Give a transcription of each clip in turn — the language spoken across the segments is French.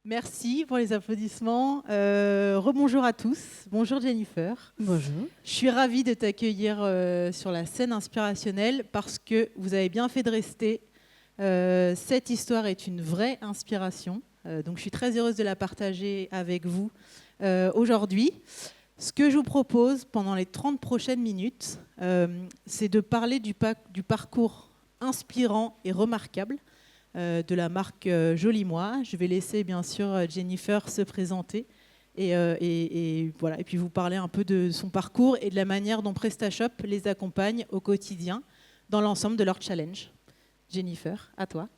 Merci pour les applaudissements. Rebonjour à tous. Bonjour Jennifer. Bonjour. Je suis ravie de t'accueillir sur la scène inspirationnelle parce que vous avez bien fait de rester. Cette histoire est une vraie inspiration. Donc je suis très heureuse de la partager avec vous aujourd'hui. Ce que je vous propose pendant les 30 prochaines minutes, c'est de parler du parcours inspirant et remarquable de la marque Joli Moi. Je vais laisser bien sûr Jennifer se présenter et voilà, et puis vous parler un peu de son parcours et de la manière dont PrestaShop les accompagne au quotidien dans l'ensemble de leur challenge. Jennifer, à toi.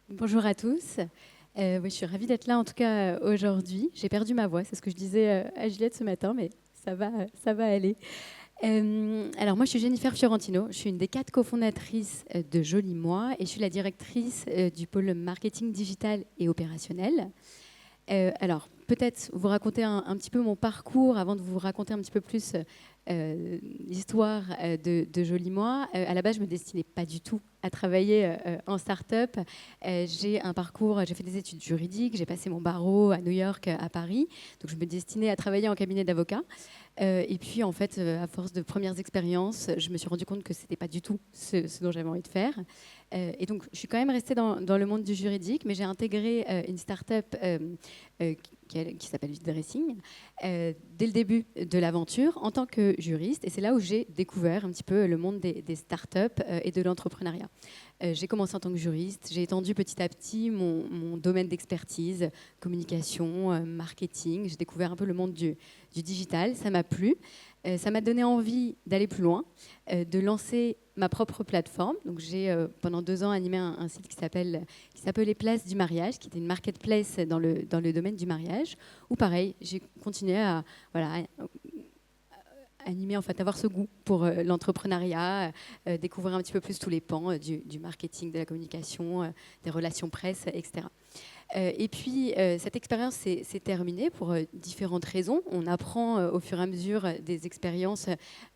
Bonjour à tous. Oui, je suis ravie d'être là en tout cas aujourd'hui. J'ai perdu ma voix, c'est ce que je disais à Juliette ce matin, mais ça va aller. Alors moi je suis Jennifer Fiorentino, je suis une des 4 cofondatrices de Joli Moi et je suis la directrice du pôle marketing digital et opérationnel. Alors peut-être vous raconter un petit peu mon parcours avant de vous raconter un petit peu plus l'histoire de Joli Moi. À la base je me destinais pas du tout à travailler en start-up. J'ai un parcours, j'ai fait des études juridiques, j'ai passé mon barreau à New York, à Paris, donc je me destinais à travailler en cabinet d'avocat. Et puis, en fait, à force de premières expériences, je me suis rendu compte que ce n'était pas du tout ce dont j'avais envie de faire. Et donc, je suis quand même restée dans le monde du juridique, mais j'ai intégré une start-up qui s'appelle Dressing dès le début de l'aventure en tant que juriste. Et c'est là où j'ai découvert un petit peu le monde des start-up et de l'entrepreneuriat. J'ai commencé en tant que juriste, j'ai étendu petit à petit mon domaine d'expertise, communication, marketing. J'ai découvert un peu le monde du digital, ça m'a plu. Ça m'a donné envie d'aller plus loin, de lancer ma propre plateforme. Donc j'ai pendant 2 ans animé un site qui s'appelait Place du Mariage, qui était une marketplace dans le domaine du mariage, où pareil, j'ai continué à animer, en fait, avoir ce goût pour l'entrepreneuriat, découvrir un petit peu plus tous les pans du marketing, de la communication, des relations presse, etc. Et puis, cette expérience s'est terminée pour différentes raisons. On apprend au fur et à mesure des expériences,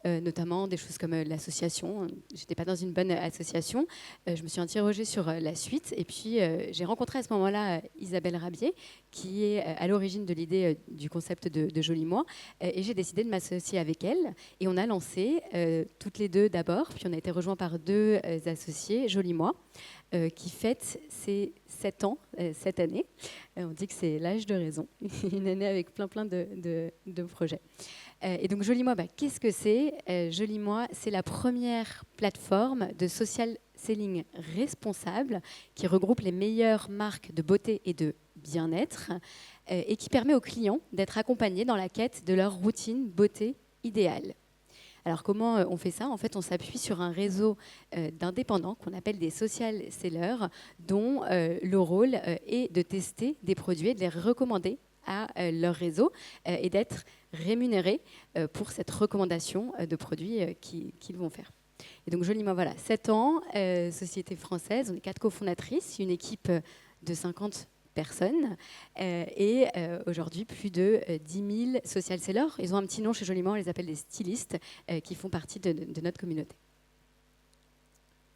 notamment des choses comme l'association. Je n'étais pas dans une bonne association. Je me suis interrogée sur la suite. Et puis, j'ai rencontré à ce moment-là Isabelle Rabier, qui est à l'origine de l'idée du concept de Joli Moi. Et j'ai décidé de m'associer avec elle. Et on a lancé, toutes les deux d'abord, puis on a été rejoints par 2 associés, Joli Moi, qui fête ses 7 ans cette année. On dit que c'est l'âge de raison, une année avec plein de projets. Et donc Joli Moi, qu'est-ce que c'est ? Joli Moi, c'est la première plateforme de social selling responsable qui regroupe les meilleures marques de beauté et de bien-être et qui permet aux clients d'être accompagnés dans la quête de leur routine beauté idéale. Alors comment on fait ça ? En fait, on s'appuie sur un réseau d'indépendants qu'on appelle des social sellers, dont le rôle est de tester des produits et de les recommander à leur réseau et d'être rémunérés pour cette recommandation de produits qu'ils vont faire. Et donc Joli Moi, voilà, 7 ans, société française, on est 4 cofondatrices, une équipe de 50 personnes et aujourd'hui plus de 10 000 social sellers. Ils ont un petit nom chez Joli Moi, on les appelle des stylistes qui font partie de notre communauté.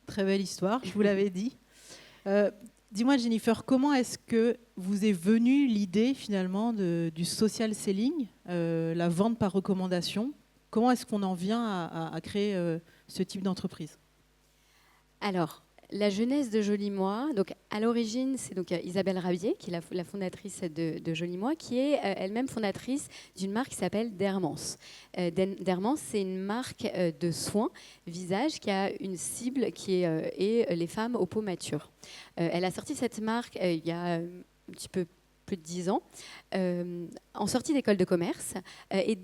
Très belle histoire, je vous l'avais dit. Dis-moi Jennifer, comment est-ce que vous est venue l'idée finalement du social selling, la vente par recommandation ? Comment est-ce qu'on en vient à créer ce type d'entreprise ? Alors, la genèse de Joli Moi, donc à l'origine, c'est donc Isabelle Rabier, qui est la fondatrice de Joli Moi, qui est elle-même fondatrice d'une marque qui s'appelle Dermance. Dermance, c'est une marque de soins visage qui a une cible qui est les femmes aux peaux matures. Elle a sorti cette marque il y a un petit peu plus de 10 ans, en sortie d'école de commerce. Et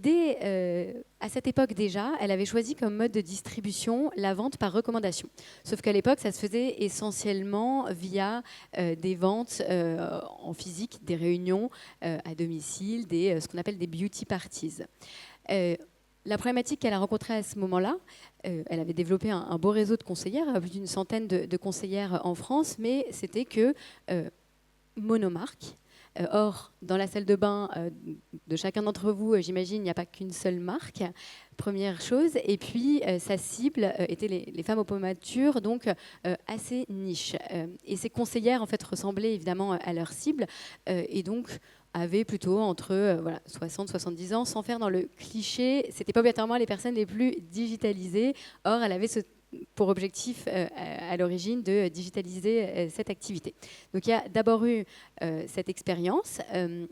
à cette époque déjà, elle avait choisi comme mode de distribution la vente par recommandation. Sauf qu'à l'époque, ça se faisait essentiellement via des ventes en physique, des réunions à domicile, ce qu'on appelle des beauty parties. La problématique qu'elle a rencontrée à ce moment-là, elle avait développé un beau réseau de conseillères, plus d'une centaine de conseillères en France, mais c'était que monomarque, Or, dans la salle de bain de chacun d'entre vous, j'imagine, il n'y a pas qu'une seule marque, première chose. Et puis, sa cible était les femmes aux pommatures, donc assez niche. Et ces conseillères, en fait, ressemblaient évidemment à leur cible. Et donc, avaient plutôt entre 60 70 ans, sans faire dans le cliché. C'était pas obligatoirement les personnes les plus digitalisées. Or, elle avait pour objectif à l'origine de digitaliser cette activité. Donc il y a d'abord eu cette expérience.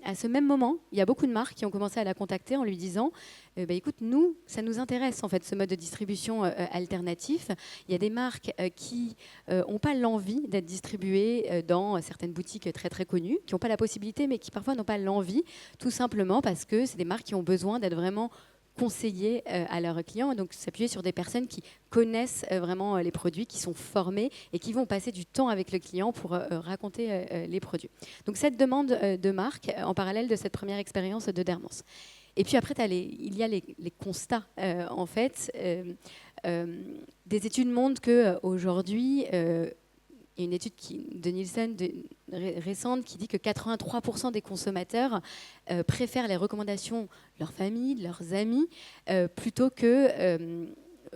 À ce même moment, il y a beaucoup de marques qui ont commencé à la contacter en lui disant écoute, nous, ça nous intéresse en fait ce mode de distribution alternatif. Il y a des marques qui n'ont pas l'envie d'être distribuées dans certaines boutiques très très connues, qui n'ont pas la possibilité, mais qui parfois n'ont pas l'envie, tout simplement parce que c'est des marques qui ont besoin d'être vraiment conseiller à leurs clients, et donc s'appuyer sur des personnes qui connaissent vraiment les produits, qui sont formées et qui vont passer du temps avec le client pour raconter les produits. Donc cette demande de marque en parallèle de cette première expérience de Dermance. Et puis après, il y a les constats. En fait, des études montrent qu'aujourd'hui, il y a une étude de Nielsen récente qui dit que 83% des consommateurs préfèrent les recommandations de leur famille, de leurs amis, plutôt que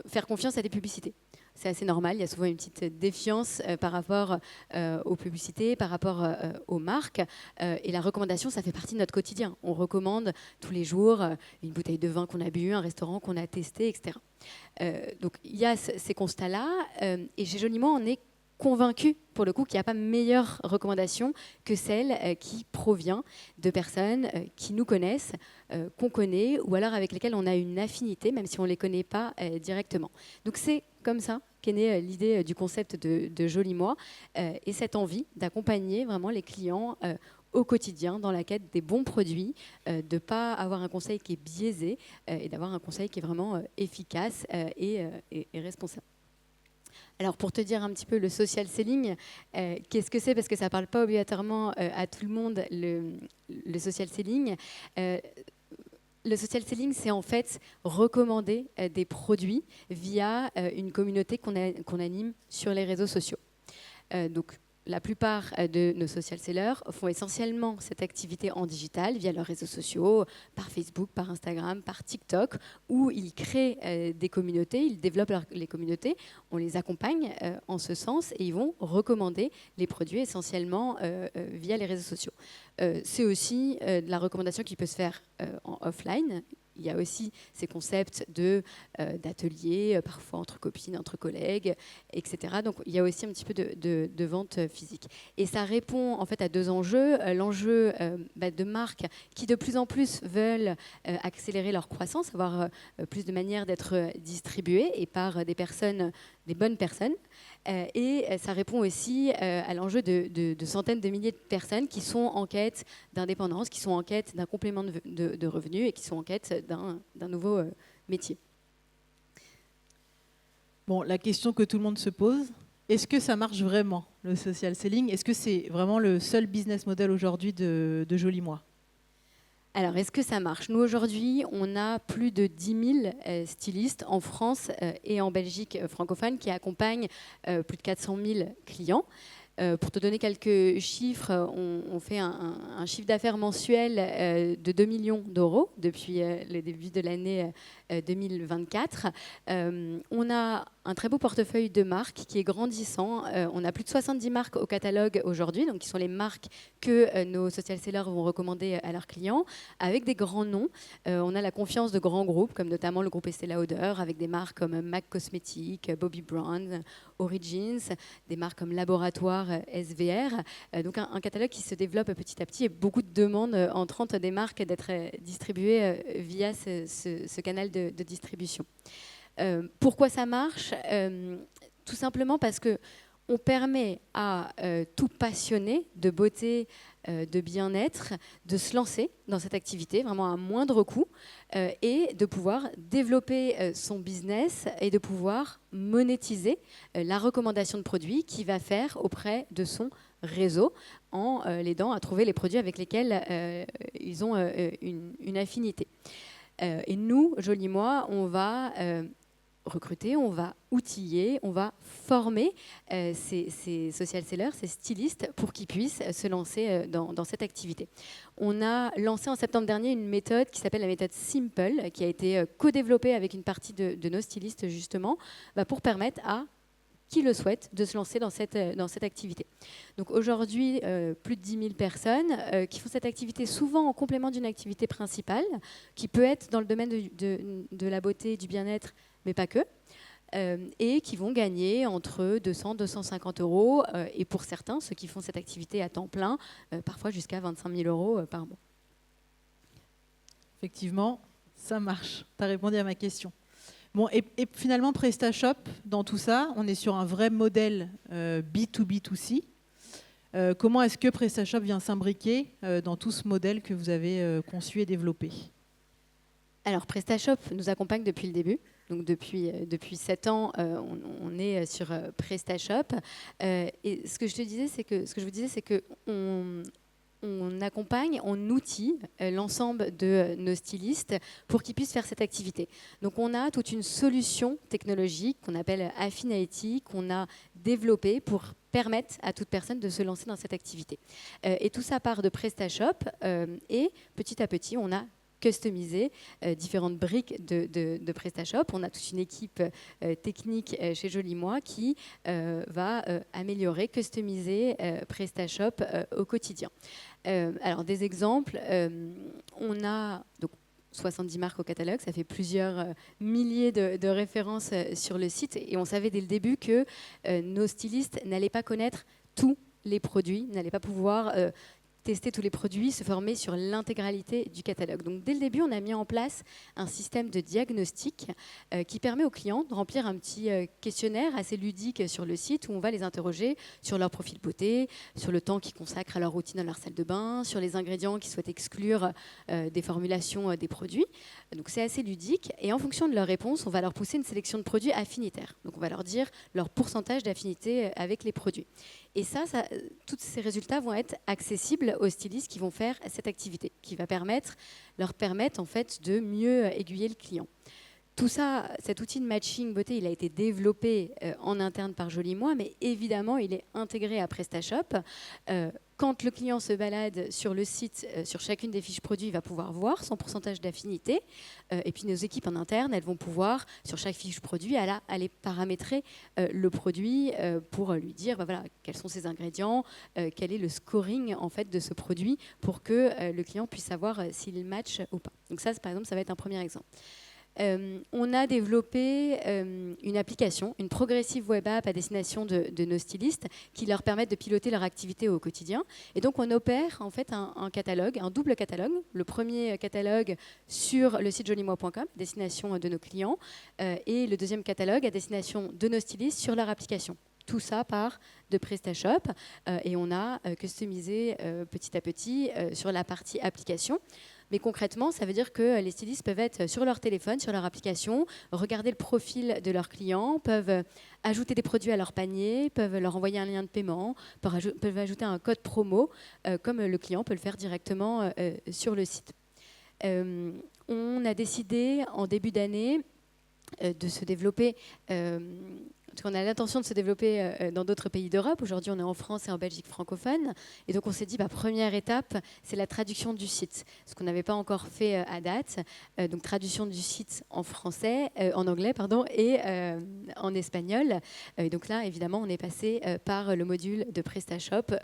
faire confiance à des publicités. C'est assez normal, il y a souvent une petite défiance par rapport aux publicités, par rapport aux marques. Et la recommandation, ça fait partie de notre quotidien. On recommande tous les jours une bouteille de vin qu'on a bu, un restaurant qu'on a testé, etc. Donc il y a ces constats-là. Et chez Joliment, on est convaincu, pour le coup, qu'il n'y a pas meilleure recommandation que celle qui provient de personnes qui nous connaissent, qu'on connaît, ou alors avec lesquelles on a une affinité, même si on ne les connaît pas directement. Donc c'est comme ça qu'est née l'idée du concept de Joli Moi, et cette envie d'accompagner vraiment les clients au quotidien dans la quête des bons produits, de ne pas avoir un conseil qui est biaisé, et d'avoir un conseil qui est vraiment efficace et responsable. Alors pour te dire un petit peu le social selling, qu'est-ce que c'est? Parce que ça ne parle pas obligatoirement à tout le monde, le social selling. Le social selling, c'est en fait recommander des produits via une communauté qu'on anime sur les réseaux sociaux. Donc la plupart de nos social sellers font essentiellement cette activité en digital via leurs réseaux sociaux, par Facebook, par Instagram, par TikTok, où ils créent des communautés, ils développent les communautés, on les accompagne en ce sens et ils vont recommander les produits essentiellement via les réseaux sociaux. C'est aussi de la recommandation qui peut se faire en offline. Il y a aussi ces concepts d'ateliers, parfois entre copines, entre collègues, etc. Donc il y a aussi un petit peu de vente physique. Et ça répond en fait à deux enjeux. L'enjeu de marques qui de plus en plus veulent accélérer leur croissance, avoir plus de manières d'être distribuées et par des bonnes personnes. Et ça répond aussi à l'enjeu de centaines de milliers de personnes qui sont en quête d'indépendance, qui sont en quête d'un complément de revenus et qui sont en quête d'un nouveau métier. Bon, la question que tout le monde se pose, est-ce que ça marche vraiment, le social selling? Est-ce que c'est vraiment le seul business model aujourd'hui de Joli Moi? Alors, est-ce que ça marche? Nous, aujourd'hui, on a plus de 10 000 stylistes en France et en Belgique francophone qui accompagnent plus de 400 000 clients. Pour te donner quelques chiffres, on fait un chiffre d'affaires mensuel de 2 millions d'euros depuis le début de l'année 2024. On a un très beau portefeuille de marques qui est grandissant. On a plus de 70 marques au catalogue aujourd'hui, donc qui sont les marques que nos social sellers vont recommander à leurs clients, avec des grands noms. On a la confiance de grands groupes, comme notamment le groupe Estée Lauder, avec des marques comme MAC Cosmetics, Bobbi Brown, Origins, des marques comme Laboratoire, SVR. Donc un catalogue qui se développe petit à petit et beaucoup de demandes entrantes des marques d'être distribuées via ce canal de distribution. Pourquoi ça marche? Tout simplement parce que on permet à tout passionné de beauté, de bien-être, de se lancer dans cette activité vraiment à moindre coût et de pouvoir développer son business et de pouvoir monétiser la recommandation de produits qu'il va faire auprès de son réseau en l'aidant à trouver les produits avec lesquels ils ont une affinité. Et nous, Joli Moi, on va recruter, on va outiller, on va former ces social sellers, ces stylistes, pour qu'ils puissent se lancer dans cette activité. On a lancé en septembre dernier une méthode qui s'appelle la méthode Simple, qui a été co-développée avec une partie de nos stylistes, justement, pour permettre à qui le souhaite de se lancer dans cette activité. Donc aujourd'hui, plus de 10 000 personnes qui font cette activité, souvent en complément d'une activité principale, qui peut être dans le domaine de la beauté et du bien-être, mais pas que, et qui vont gagner entre 200 et 250 euros, et pour certains, ceux qui font cette activité à temps plein, parfois jusqu'à 25 000 euros par mois. Effectivement, ça marche. Tu as répondu à ma question. Bon, et finalement, PrestaShop, dans tout ça, on est sur un vrai modèle B2B2C. Comment est-ce que PrestaShop vient s'imbriquer dans tout ce modèle que vous avez conçu et développé? Alors, PrestaShop nous accompagne depuis le début. Donc depuis 7 ans, on est sur PrestaShop. Et ce que je vous disais, c'est que on accompagne, on outille l'ensemble de nos stylistes pour qu'ils puissent faire cette activité. Donc on a toute une solution technologique qu'on appelle Affinity, qu'on a développée pour permettre à toute personne de se lancer dans cette activité. Et tout ça part de PrestaShop, et petit à petit, on a customiser différentes briques de PrestaShop. On a toute une équipe technique chez Joli Moi qui va améliorer, customiser PrestaShop au quotidien. Alors des exemples, on a donc 70 marques au catalogue, ça fait plusieurs milliers de références sur le site, et on savait dès le début que nos stylistes n'allaient pas connaître tous les produits, n'allaient pas pouvoir tester tous les produits, se former sur l'intégralité du catalogue. Donc dès le début, on a mis en place un système de diagnostic qui permet aux clients de remplir un petit questionnaire assez ludique sur le site, où on va les interroger sur leur profil beauté, sur le temps qu'ils consacrent à leur routine dans leur salle de bain, sur les ingrédients qu'ils souhaitent exclure des formulations des produits. Donc c'est assez ludique, et en fonction de leurs réponses, on va leur pousser une sélection de produits affinitaires. Donc on va leur dire leur pourcentage d'affinité avec les produits. Et ça, tous ces résultats vont être accessibles aux stylistes qui vont faire cette activité, qui va leur permettre en fait de mieux aiguiller le client. Tout ça, cet outil de matching beauté, il a été développé en interne par Joli Moi, mais évidemment, il est intégré à PrestaShop. Quand le client se balade sur le site, sur chacune des fiches produits, il va pouvoir voir son pourcentage d'affinité. Et puis nos équipes en interne, elles vont pouvoir, sur chaque fiche produit, aller paramétrer le produit pour lui dire voilà, quels sont ses ingrédients, quel est le scoring en fait, de ce produit, pour que le client puisse savoir s'il match ou pas. Donc ça, par exemple, ça va être un premier exemple. On a développé une application, une progressive web app à destination de nos stylistes qui leur permettent de piloter leur activité au quotidien. Et donc, on opère en fait un catalogue, un double catalogue. Le premier catalogue sur le site jolimoi.com, destination de nos clients, et le deuxième catalogue à destination de nos stylistes sur leur application. Tout ça part de PrestaShop et on a customisé petit à petit sur la partie application. Mais concrètement, ça veut dire que les stylistes peuvent être sur leur téléphone, sur leur application, regarder le profil de leurs clients, peuvent ajouter des produits à leur panier, peuvent leur envoyer un lien de paiement, peuvent ajouter un code promo, comme le client peut le faire directement sur le site. On a décidé en début d'année de se développer, parce qu'on a l'intention de se développer dans d'autres pays d'Europe. Aujourd'hui, on est en France et en Belgique francophone. Et donc, on s'est dit, première étape, c'est la traduction du site, ce qu'on n'avait pas encore fait à date. Donc, traduction du site en français, en anglais, pardon, et en espagnol. Et donc là, évidemment, on est passé par le module de PrestaShop.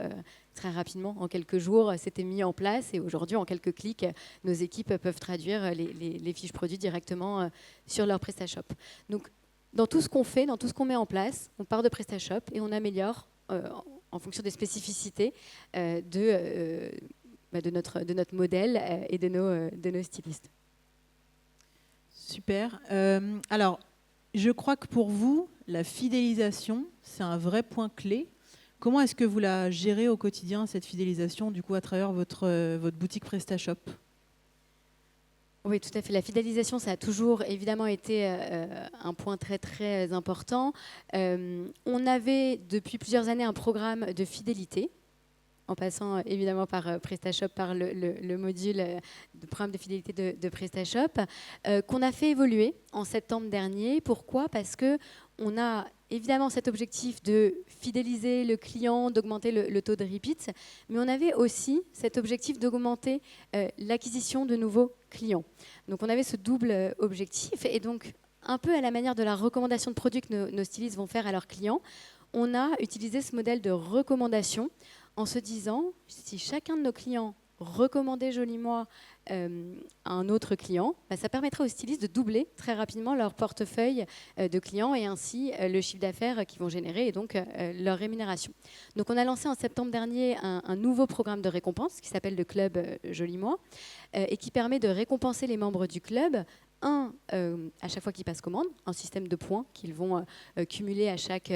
Très rapidement, en quelques jours, c'était mis en place. Et aujourd'hui, en quelques clics, nos équipes peuvent traduire les fiches produits directement sur leur PrestaShop. Donc, dans tout ce qu'on fait, dans tout ce qu'on met en place, on part de PrestaShop et on améliore en fonction des spécificités de notre modèle et de nos stylistes. Super. Alors, je crois que pour vous, la fidélisation, c'est un vrai point clé. Comment est-ce que vous la gérez au quotidien, cette fidélisation, du coup, à travers votre boutique PrestaShop ? Oui, tout à fait. La fidélisation, ça a toujours évidemment été un point très très important. On avait depuis plusieurs années un programme de fidélité en passant évidemment par PrestaShop, par le module de programme de fidélité de PrestaShop, qu'on a fait évoluer en septembre dernier. Pourquoi ? Parce qu'on a évidemment cet objectif de fidéliser le client, d'augmenter le taux de repeat, mais on avait aussi cet objectif d'augmenter l'acquisition de nouveaux clients. Donc on avait ce double objectif, et donc un peu à la manière de la recommandation de produits que nos stylistes vont faire à leurs clients, on a utilisé ce modèle de recommandation en se disant, si chacun de nos clients recommandait Joli-moi à un autre client, ça permettrait aux stylistes de doubler très rapidement leur portefeuille de clients et ainsi le chiffre d'affaires qu'ils vont générer et donc leur rémunération. Donc on a lancé en septembre dernier un nouveau programme de récompense qui s'appelle le Club Joli-moi et qui permet de récompenser les membres du club à chaque fois qu'ils passent commande, un système de points qu'ils vont cumuler à chaque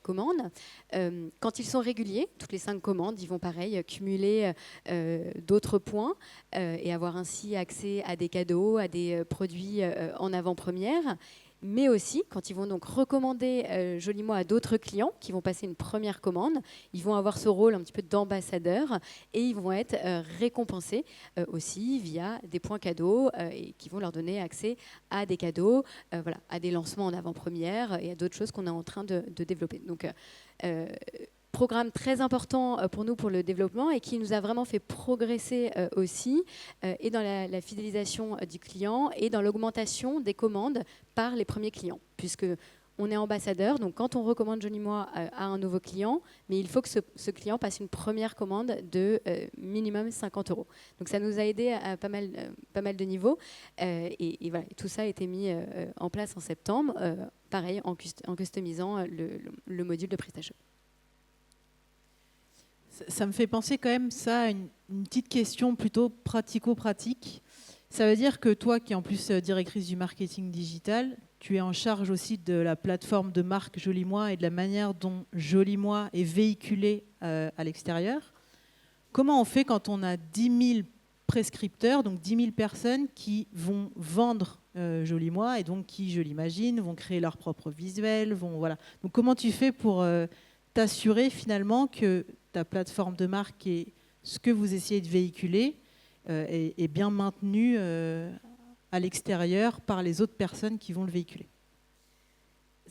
commande. Quand ils sont réguliers, toutes les 5 commandes, ils vont pareil cumuler d'autres points et avoir ainsi accès à des cadeaux, à des produits en avant-première. Mais aussi, quand ils vont donc recommander Joli-moi à d'autres clients qui vont passer une première commande, ils vont avoir ce rôle un petit peu d'ambassadeur et ils vont être récompensés aussi via des points cadeaux et qui vont leur donner accès à des cadeaux, voilà, à des lancements en avant-première et à d'autres choses qu'on est en train de développer. Donc, programme très important pour nous pour le développement et qui nous a vraiment fait progresser aussi et dans la fidélisation du client et dans l'augmentation des commandes par les premiers clients, puisque on est ambassadeur, donc quand on recommande Joli-moi à un nouveau client, mais il faut que ce client passe une première commande de minimum 50 €. Donc ça nous a aidé à pas mal de niveaux et voilà, tout ça a été mis en place en septembre, pareil en customisant le module de PrestaShop. Ça me fait penser quand même ça à une petite question plutôt pratico-pratique. Ça veut dire que toi, qui es en plus directrice du marketing digital, tu es en charge aussi de la plateforme de marque Joli-moi et de la manière dont Joli-moi est véhiculé à l'extérieur. Comment on fait quand on a 10 000 prescripteurs, donc 10 000 personnes qui vont vendre Joli-moi et donc qui, je l'imagine, vont créer leur propre visuel, voilà. Donc comment tu fais pour t'assurer finalement que ta plateforme de marque et ce que vous essayez de véhiculer est bien maintenu à l'extérieur par les autres personnes qui vont le véhiculer?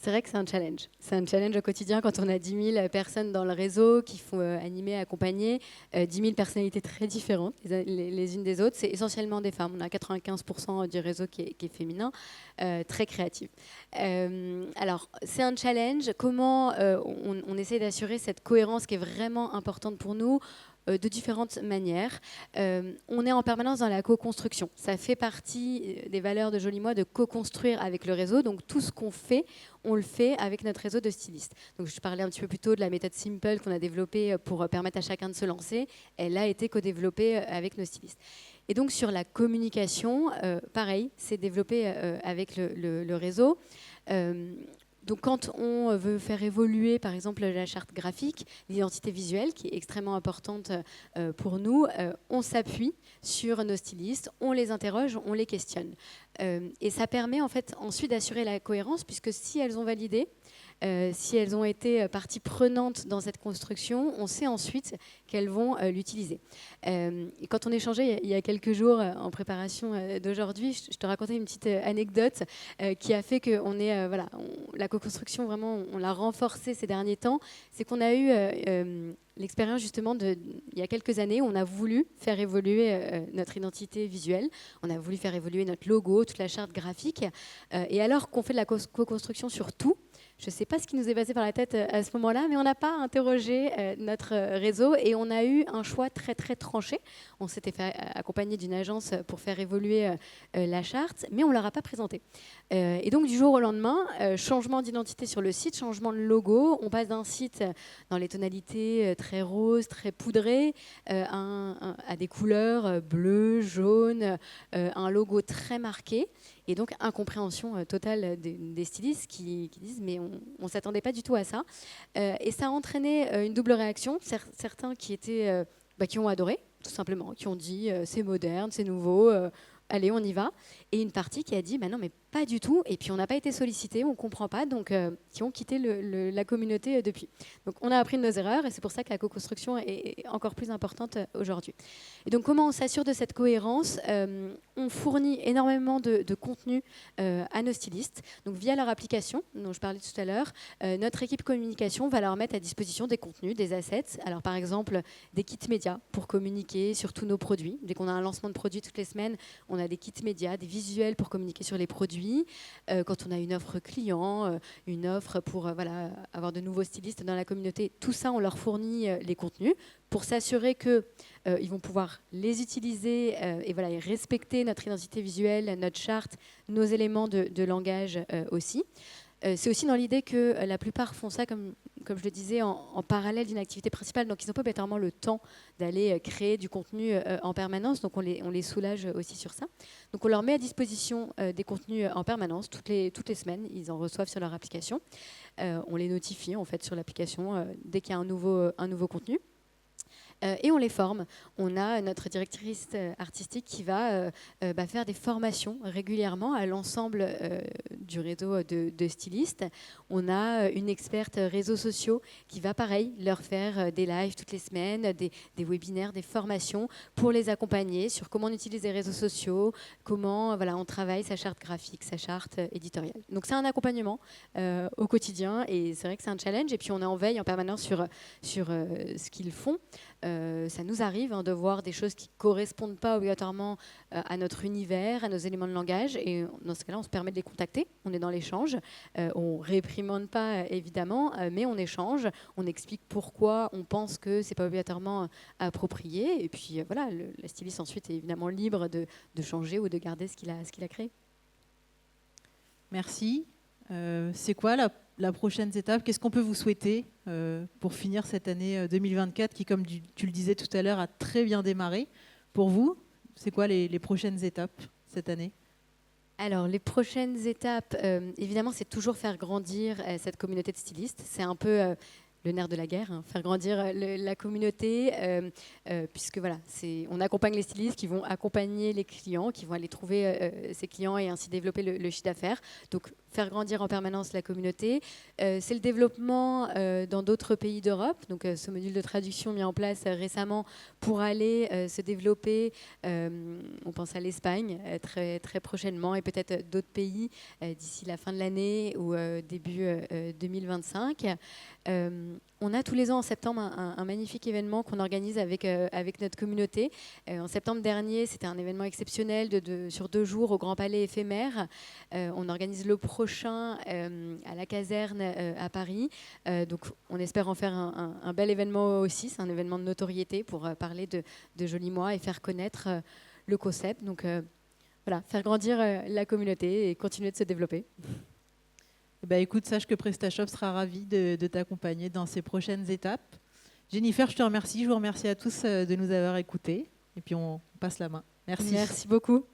C'est vrai que c'est un challenge. C'est un challenge au quotidien quand on a 10 000 personnes dans le réseau qui font animer, accompagner, 10 000 personnalités très différentes les unes des autres. C'est essentiellement des femmes. On a 95% du réseau qui est féminin, très créatif. Alors, c'est un challenge. Comment on essaie d'assurer cette cohérence qui est vraiment importante pour nous de différentes manières. On est en permanence dans la co-construction. Ça fait partie des valeurs de Joli-moi de co-construire avec le réseau. Donc tout ce qu'on fait, on le fait avec notre réseau de stylistes. Donc je parlais un petit peu plus tôt de la méthode Simple qu'on a développée pour permettre à chacun de se lancer. Elle a été co-développée avec nos stylistes. Et donc sur la communication, pareil, c'est développé avec le réseau. Donc quand on veut faire évoluer par exemple la charte graphique, l'identité visuelle qui est extrêmement importante pour nous, on s'appuie sur nos stylistes, on les interroge, on les questionne. Et ça permet en fait ensuite d'assurer la cohérence puisque si elles ont validé, si elles ont été partie prenante dans cette construction, on sait ensuite qu'elles vont l'utiliser. Et quand on échangeait il y a quelques jours en préparation d'aujourd'hui, je te racontais une petite anecdote qui a fait que la co-construction, vraiment, on l'a renforcée ces derniers temps. C'est qu'on a eu l'expérience justement il y a quelques années où on a voulu faire évoluer notre identité visuelle, on a voulu faire évoluer notre logo, toute la charte graphique. Et alors qu'on fait de la co-construction sur tout, je ne sais pas ce qui nous est passé par la tête à ce moment-là, mais on n'a pas interrogé notre réseau et on a eu un choix très très tranché. On s'était fait accompagner d'une agence pour faire évoluer la charte, mais on ne leur a pas présenté. Et donc du jour au lendemain, changement d'identité sur le site, changement de logo. On passe d'un site dans les tonalités très roses, très poudrées, à des couleurs bleues, jaunes, un logo très marqué. Et donc, incompréhension totale des stylistes qui disent « mais on ne s'attendait pas du tout à ça ». Et ça a entraîné une double réaction. Certains qui ont adoré, tout simplement, qui ont dit « c'est moderne, c'est nouveau, allez, on y va ». Et une partie qui a dit « non, mais pas du tout. Et puis, on n'a pas été sollicité, on ne comprend pas, donc qui ont quitté la communauté depuis. Donc, on a appris de nos erreurs et c'est pour ça que la co-construction est encore plus importante aujourd'hui. Et donc, comment on s'assure de cette cohérence? On fournit énormément de contenu à nos stylistes. Donc, via leur application, dont je parlais tout à l'heure, notre équipe communication va leur mettre à disposition des contenus, des assets. Alors, par exemple, des kits médias pour communiquer sur tous nos produits. Dès qu'on a un lancement de produit toutes les semaines, on a des kits médias, des visuels pour communiquer sur les produits. Quand on a une offre client, une offre pour avoir de nouveaux stylistes dans la communauté, tout ça, on leur fournit les contenus pour s'assurer qu'ils vont pouvoir les utiliser et respecter notre identité visuelle, notre charte, nos éléments de langage aussi. C'est aussi dans l'idée que la plupart font ça, comme je le disais, en parallèle d'une activité principale. Donc, ils n'ont pas obligatoirement le temps d'aller créer du contenu en permanence. Donc, on les soulage aussi sur ça. Donc, on leur met à disposition des contenus en permanence. Toutes les semaines, ils en reçoivent sur leur application. On les notifie, en fait, sur l'application dès qu'il y a un nouveau contenu. Et on les forme. On a notre directrice artistique qui va faire des formations régulièrement à l'ensemble du réseau de stylistes. On a une experte réseaux sociaux qui va, pareil, leur faire des lives toutes les semaines, des webinaires, des formations pour les accompagner sur comment on utilise les réseaux sociaux, comment on travaille sa charte graphique, sa charte éditoriale. Donc c'est un accompagnement au quotidien et c'est vrai que c'est un challenge. Et puis on est en veille en permanence sur ce qu'ils font. Ça nous arrive de voir des choses qui ne correspondent pas obligatoirement à notre univers, à nos éléments de langage. Et dans ce cas-là, on se permet de les contacter. On est dans l'échange. On ne réprimande pas, évidemment, mais on échange. On explique pourquoi on pense que ce n'est pas obligatoirement approprié. Et puis la styliste ensuite est évidemment libre de changer ou de garder ce qu'il a créé. Merci. C'est quoi la prochaine étape? Qu'est-ce qu'on peut vous souhaiter pour finir cette année 2024 qui, comme tu le disais tout à l'heure, a très bien démarré? Pour vous, c'est quoi les prochaines étapes cette année? Alors, les prochaines étapes, évidemment, c'est toujours faire grandir cette communauté de stylistes. C'est un peu le nerf de la guerre, faire grandir la communauté, puisque on accompagne les stylistes qui vont accompagner les clients, qui vont aller trouver ces clients et ainsi développer le chiffre d'affaires. Donc, faire grandir en permanence la communauté. C'est le développement dans d'autres pays d'Europe. Donc, ce module de traduction mis en place récemment pour aller se développer. On pense à l'Espagne très, très prochainement et peut-être d'autres pays d'ici la fin de l'année ou début 2025. On a tous les ans en septembre un magnifique événement qu'on organise avec notre communauté. En septembre dernier, c'était un événement exceptionnel sur 2 jours au Grand Palais éphémère. On organise le prochain à la caserne à Paris. Donc on espère en faire un bel événement aussi. C'est un événement de notoriété pour parler de Joli Moi et faire connaître le concept. Donc faire grandir la communauté et continuer de se développer. Écoute, sache que PrestaShop sera ravi de t'accompagner dans ces prochaines étapes. Jennifer, je te remercie. Je vous remercie à tous de nous avoir écoutés. Et puis, on passe la main. Merci. Merci beaucoup.